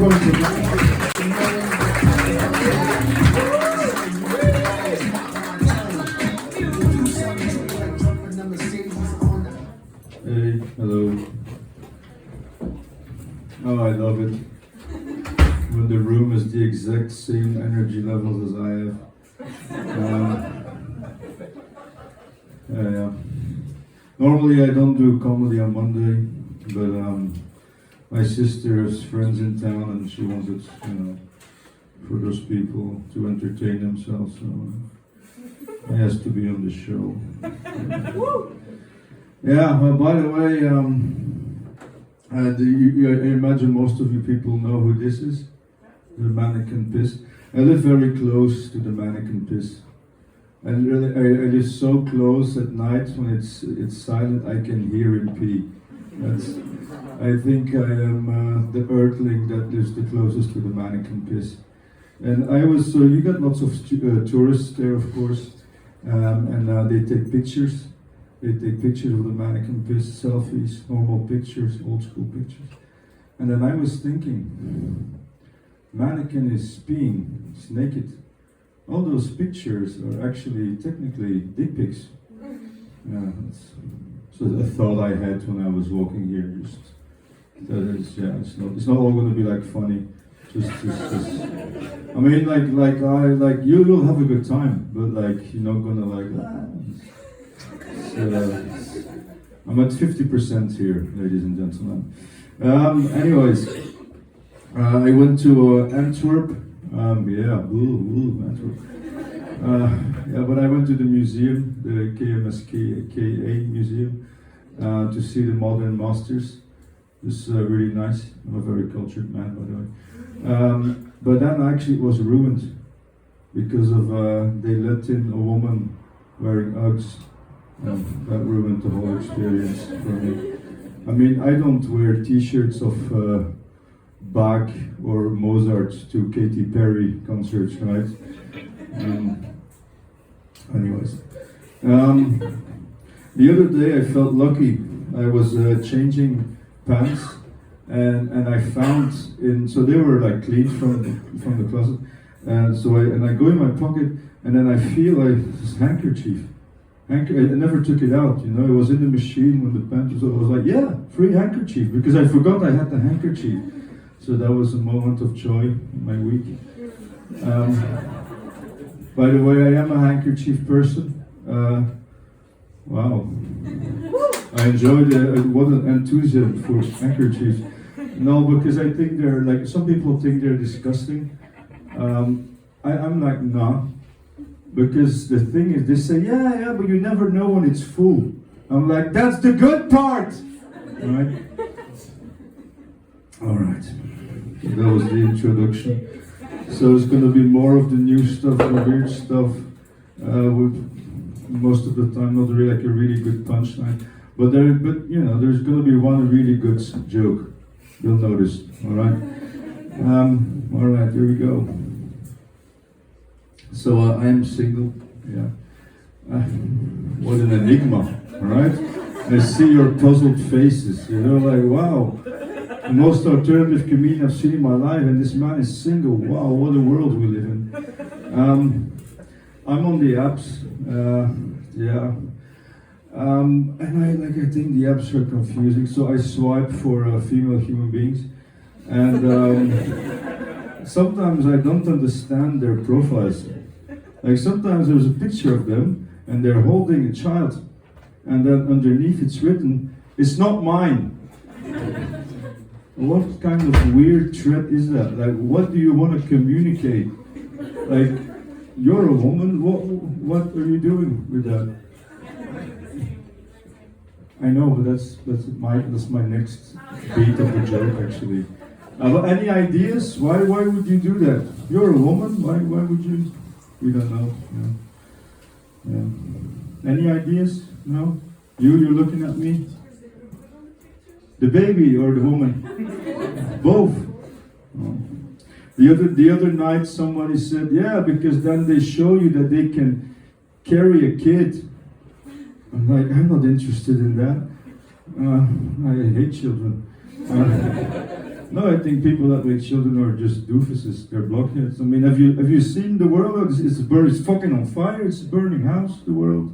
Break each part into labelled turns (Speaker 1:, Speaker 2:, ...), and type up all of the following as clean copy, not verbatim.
Speaker 1: Hey, hello. Oh, I love it. When the room is the exact same energy levels as I have. Yeah. Normally I don't do comedy on Monday, but my sister has friends in town and she wanted, for those people to entertain themselves, so I has to be on the show. Yeah, well, by the way, I imagine most of you people know who this is, the Mannequin Piss. I live very close to the Mannequin Piss. And really, I live so close at night when it's silent, I can hear him pee. I think I am the earthling that lives the closest to the Mannequin Piss. And so you got lots of tourists there, of course, and they take pictures. They take pictures of the Mannequin Piss, selfies, normal pictures, old school pictures. And then I was thinking, Mannequin is peeing, it's naked. All those pictures are actually technically dick pics. Yeah, so a thought I had when I was walking here. Just that is, yeah, it's not all going to be like funny. Just. I mean, you'll have a good time, but like you're not gonna I'm at 50% here, ladies and gentlemen. Anyways, I went to Antwerp. Antwerp. But I went to the museum, the KMSKA museum, to see the modern masters. It's really nice. I'm a very cultured man, by the way. But then actually it was ruined because of they let in a woman wearing Uggs. That ruined the whole experience for me. I mean, I don't wear t-shirts of Bach or Mozart to Katy Perry concerts, right? Anyways. The other day I felt lucky. I was changing pants and I found so they were like clean from the closet. And so I go in my pocket and then I feel this handkerchief. I never took it out, it was in the machine when the pants was I was like, yeah, free handkerchief, because I forgot I had the handkerchief. So that was a moment of joy in my week. By the way, I am a handkerchief person. Wow. I enjoyed what an enthusiasm for handkerchiefs. No, because I think some people think they're disgusting. I'm like, nah. Because the thing is, they say, yeah, but you never know when it's full. I'm like, that's the good part! All right. That was the introduction. So it's going to be more of the new stuff, the weird stuff, with most of the time not really like a really good punchline. But there's going to be one really good joke. You'll notice. All right. All right. Here we go. So I am single. Yeah. What an enigma. All right. I see your puzzled faces. Like, wow. The most alternative comedian I've seen in my life, and this man is single. Wow, what a world we live in. I'm on the apps, and I think the apps are confusing. So I swipe for female human beings, and sometimes I don't understand their profiles. Like sometimes there's a picture of them, and they're holding a child, and then underneath it's written, "It's not mine." What kind of weird threat is that? Like, what do you want to communicate? Like, you're a woman, what are you doing with that? I know, but that's my next beat of the joke, actually. But any ideas? Why would you do that? You're a woman, why would you? We don't know. Yeah. Any ideas? No? You're looking at me? The baby or the woman? Both. Oh. The other night somebody said, yeah, because then they show you that they can carry a kid. I'm like, I'm not interested in that. I hate children. No, I think people that make children are just doofuses. They're blockheads. I mean, have you seen the world? It's fucking on fire. It's a burning house. The world.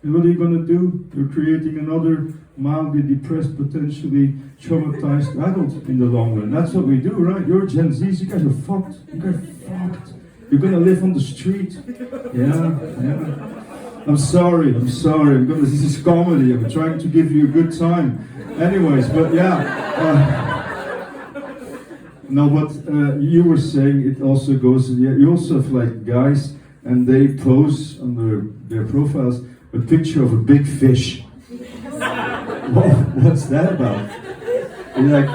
Speaker 1: And what are you gonna do? You're creating another mildly depressed, potentially traumatized adult in the long run. That's what we do, right? You're Gen Zs. You guys are fucked. You guys are fucked. You're gonna live on the street. Yeah. I'm sorry. This is comedy. I'm trying to give you a good time. Anyways, but yeah. No, but you were saying it also goes. You also have like guys, and they pose on their profiles a picture of a big fish. What's that about? And like,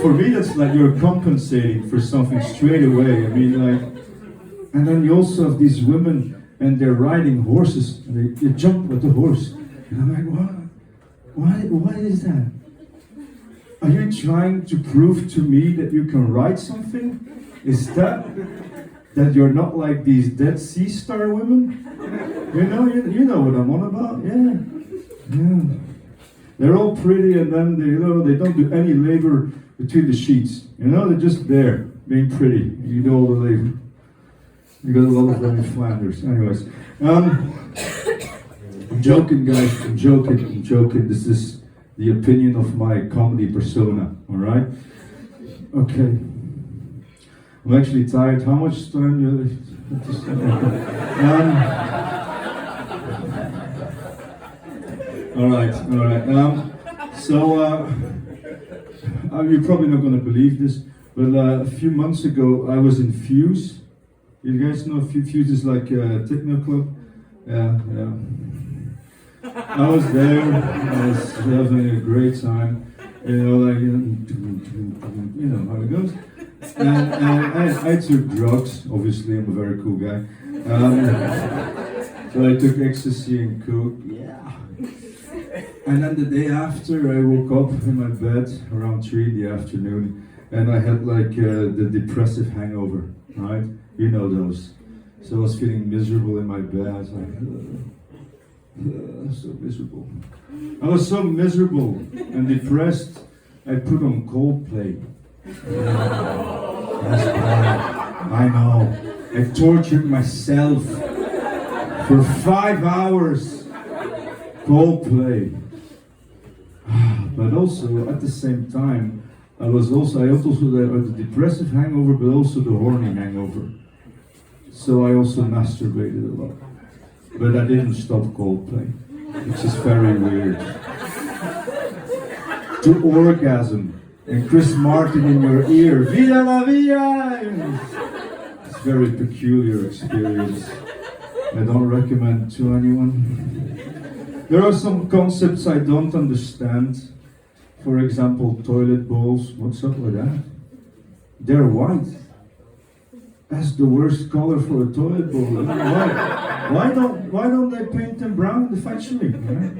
Speaker 1: for me, that's like you're compensating for something straight away. I mean, like, and then you also have these women. And they're riding horses, and they jump with the horse. And I'm like, what? Why is that? Are you trying to prove to me that you can ride something? Is that you're not like these Dead Sea Star women? You know what I'm on about, yeah. They're all pretty, and then they don't do any labor between the sheets. They're just there, being pretty. You do all the labor. You got a lot of them in Flanders. Anyways, I'm joking, guys. I'm joking. This is the opinion of my comedy persona. All right. Okay. I'm actually tired. How much time you? All right. So you're probably not going to believe this, but a few months ago I was in Fuse. You guys know Fuse is like a techno club? Yeah. I was there, I was having a great time, you know how it goes. And I took drugs, obviously I'm a very cool guy. So I took ecstasy and coke, yeah. And then the day after I woke up in my bed around 3 in the afternoon, and I had like the depressive hangover, right? You know those. So I was feeling miserable in my bed. I was like, so miserable. I was so miserable and depressed, I put on Coldplay. That's bad. I know. I tortured myself for 5 hours. Coldplay. But also, at the same time, I also had the depressive hangover, but also the horny hangover. So I also masturbated a lot. But I didn't stop Coldplay, which is very weird. To orgasm, and Chris Martin in your ear, Viva la vida! It's a very peculiar experience. I don't recommend to anyone. There are some concepts I don't understand. For example, toilet bowls. What's up with that? They're white. That's the worst color for a toilet bowl. Why don't they paint them brown in the factory? Right?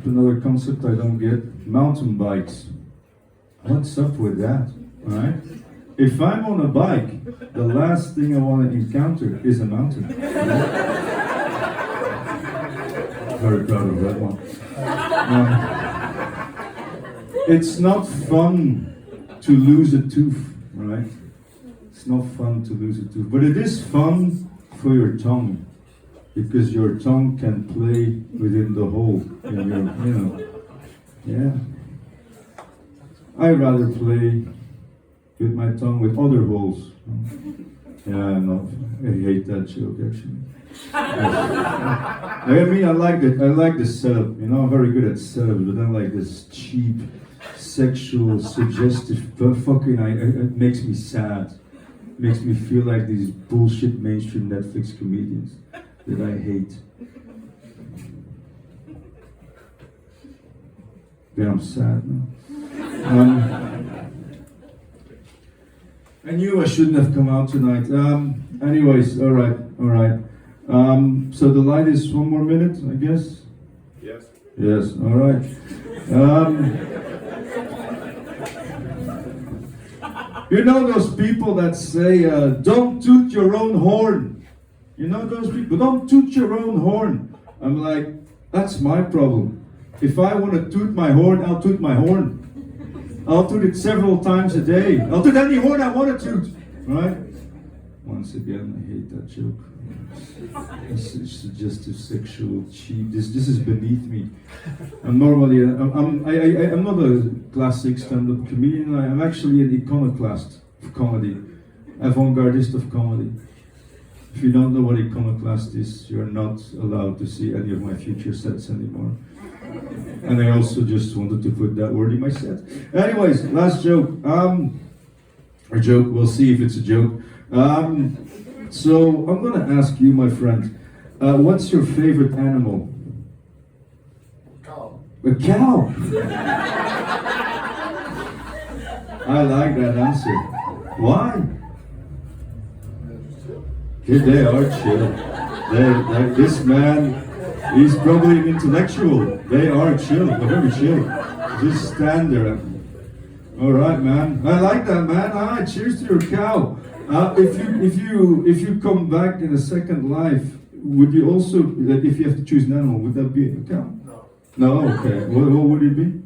Speaker 1: Another concept I don't get. Mountain bikes. What's up with that? Right? If I'm on a bike, the last thing I want to encounter is a mountain. Right? Very proud of that one. It's not fun to lose a tooth, right? It's not fun to lose a tooth, but it is fun for your tongue, because your tongue can play within the hole in your, yeah. I rather play with my tongue with other holes. Yeah, I hate that joke actually. I mean, I like the setup. I'm very good at setup, but I like this cheap, sexual, suggestive fucking. It makes me sad. It makes me feel like these bullshit mainstream Netflix comedians that I hate. Then I'm sad now. I knew I shouldn't have come out tonight. Anyways, all right. So the light is 1 more minute, I guess?
Speaker 2: Yes.
Speaker 1: Yes, all right. You know those people that say, don't toot your own horn. You know those people, don't toot your own horn. I'm like, that's my problem. If I want to toot my horn, I'll toot my horn. I'll do it several times a day. I'll do it any horn I wanted to. Right? Once again, I hate that joke. It's suggestive, sexual, cheap. This is beneath me. I'm normally I'm not a classic stand-up comedian. I'm actually an iconoclast of comedy, avant-gardist of comedy. If you don't know what iconoclast is, you're not allowed to see any of my future sets anymore. And I also just wanted to put that word in my set. Anyways, last joke. A joke. We'll see if it's a joke. So I'm gonna ask you, my friend, what's your favorite animal?
Speaker 2: Cow.
Speaker 1: A cow. I like that answer. Why? They are chill. This man, he's probably an intellectual. They are chill. They're very chill. Just stand there. All right, man. I like that, man. All right, cheers to your cow. If you come back in a second life, would you also, if you have to choose an animal, would that be a cow?
Speaker 2: No.
Speaker 1: No. Okay. What would it be?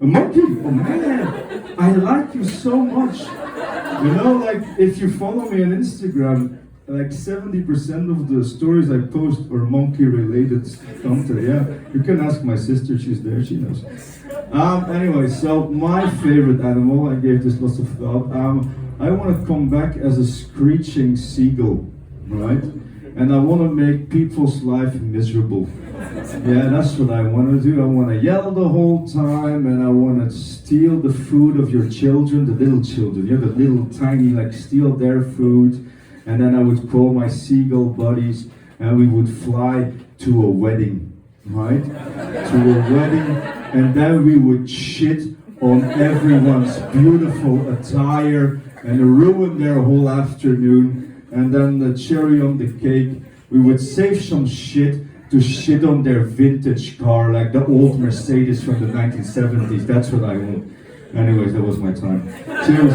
Speaker 1: A monkey. Oh man, I like you so much. You know, like if you follow me on Instagram, like 70% of the stories I post are monkey-related content. Yeah, you can ask my sister; she's there; she knows. Anyway, so my favorite animal, I gave this lots of thought. I want to come back as a screeching seagull, right? And I want to make people's life miserable. Yeah, that's what I want to do. I want to yell the whole time, and I want to steal the food of your children, the little children. You know, the little tiny, like steal their food. And then I would call my seagull buddies, and we would fly to a wedding, right? To a wedding, and then we would shit on everyone's beautiful attire and ruin their whole afternoon. And then the cherry on the cake, we would save some shit to shit on their vintage car, like the old Mercedes from the 1970s. That's what I want. Anyways, that was my time. Cheers.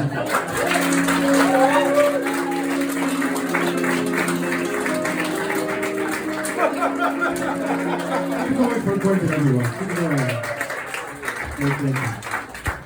Speaker 3: Keep going for a point to everyone. Keep going.